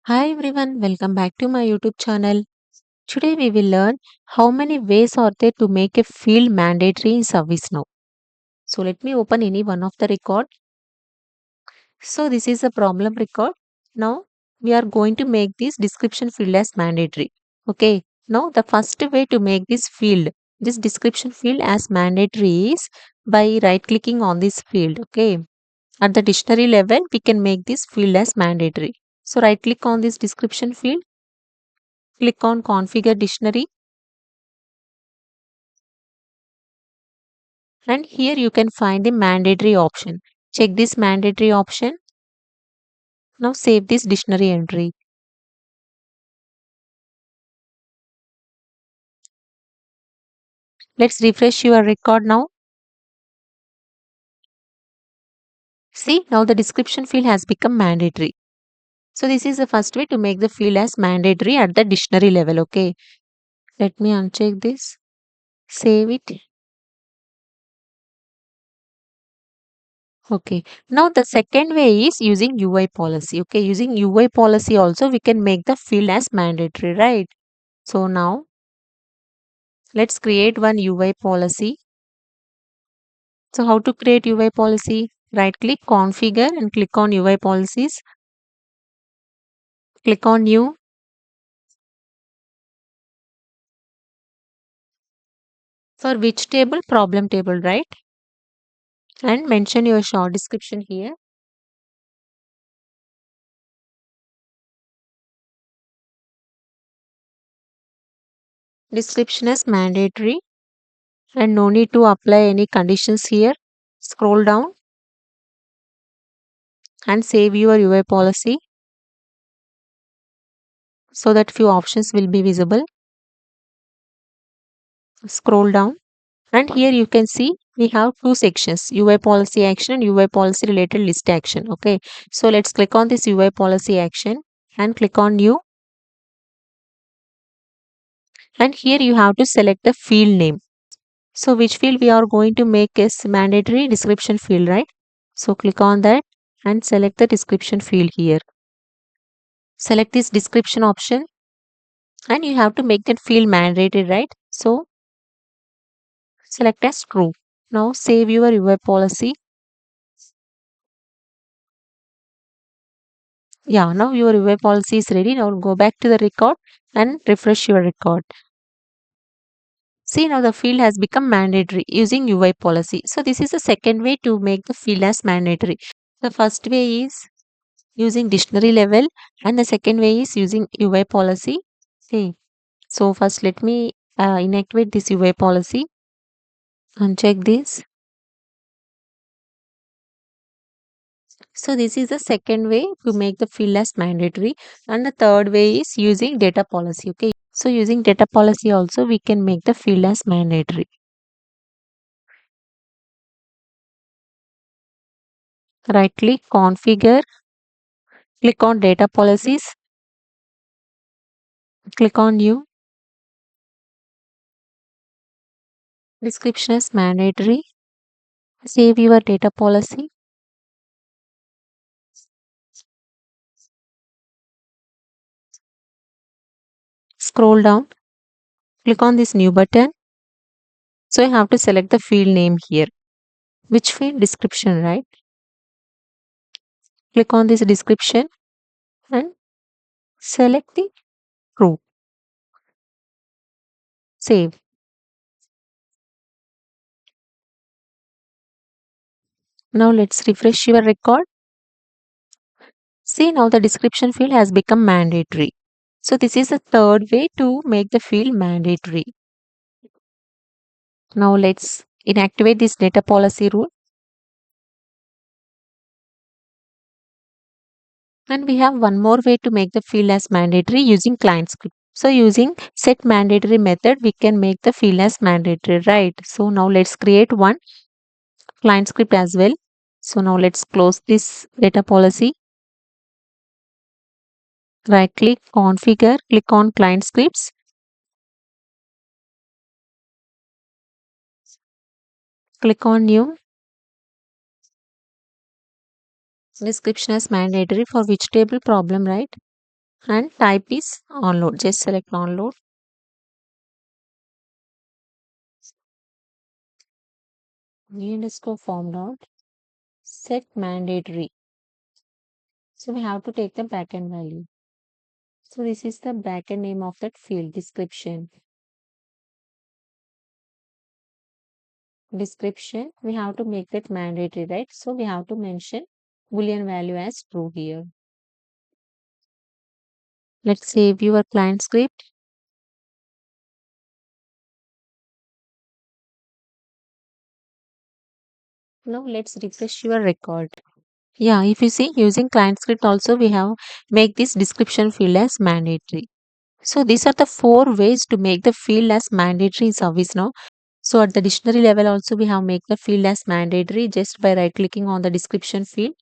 Hi everyone, welcome back to my YouTube channel. Today we will learn how many ways are there to make a field mandatory in ServiceNow. So let me open any one of the record. So this is a problem record. Now we are going to make this description field as mandatory. Okay. Now the first way to make this description field as mandatory is by right clicking on this field. Okay. At the dictionary level, we can make this field as mandatory. So right click on this description field, click on configure dictionary. And here you can find the mandatory option. Check this mandatory option. Now save this dictionary entry. Let's refresh your record now. See, now the description field has become mandatory. So this is the first way to make the field as mandatory at the dictionary level. Okay. Let me uncheck this. Save it. Okay. Now the second way is using UI policy. Okay. Using UI policy also we can make the field as mandatory, right? So now let's create one UI policy. So how to create UI policy? Right click configure and click on UI policies. Click on new. For which table? Problem table, right? And mention your short description here. Description is mandatory and no need to apply any conditions here. Scroll down and save your UI policy so that few options will be visible. Scroll down and here you can see we have two sections, UI policy action and UI policy related list action. Okay, so let's click on this UI policy action and click on new. And here you have to select the field name. So which field we are going to make is mandatory description field, right? So click on that and select the description field here. Select this description option and you have to make that field mandatory, right? So select as true. Now save your UI policy. Yeah, now your UI policy is ready. Now go back to the record and refresh your record. See, now the field has become mandatory using UI policy. So this is the second way to make the field as mandatory. The first way is using dictionary level and the second way is using UI policy. Okay. So first let me inactivate this UI policy. Uncheck this. So this is the second way to make the field as mandatory and the third way is using data policy. Okay. So using data policy also we can make the field as mandatory. Right click configure, click on data policies, click on new. Description is mandatory. Save your data policy. Scroll down, click on this new button. So you have to select the field name here. Which field? Description, right? Click on this description and select the true. Save. Now let's refresh your record. See, now the description field has become mandatory. So this is the third way to make the field mandatory. Now let's inactivate this data policy rule. And we have one more way to make the field as mandatory using client script. So using set mandatory method, we can make the field as mandatory, right? So now let's create one client script as well. So now let's close this data policy. Right click, configure, click on client scripts. Click on new. Description as mandatory for which table? Problem, right? and type is onload. Just select onload. New underscore form dot set mandatory. So we have to take the backend value. So this is the backend name of that field description. Description, we have to make that mandatory, right? So we have to mention boolean value as true here. Let's save your client script. Now let's refresh your record. Yeah, if you see using client script also we have make this description field as mandatory. So these are the four ways to make the field as mandatory in ServiceNow. So at the dictionary level also we have make the field as mandatory just by right clicking on the description field.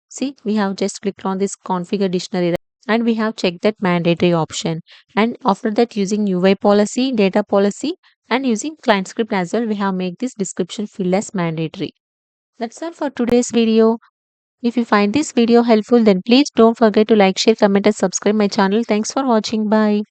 See, we have just clicked on this configure dictionary and we have checked that mandatory option. And after that using UI policy, data policy and using client script as well, we have make this description field as mandatory. That's all for today's video. If you find this video helpful, then please don't forget to like, share, comment and subscribe my channel. Thanks for watching. Bye.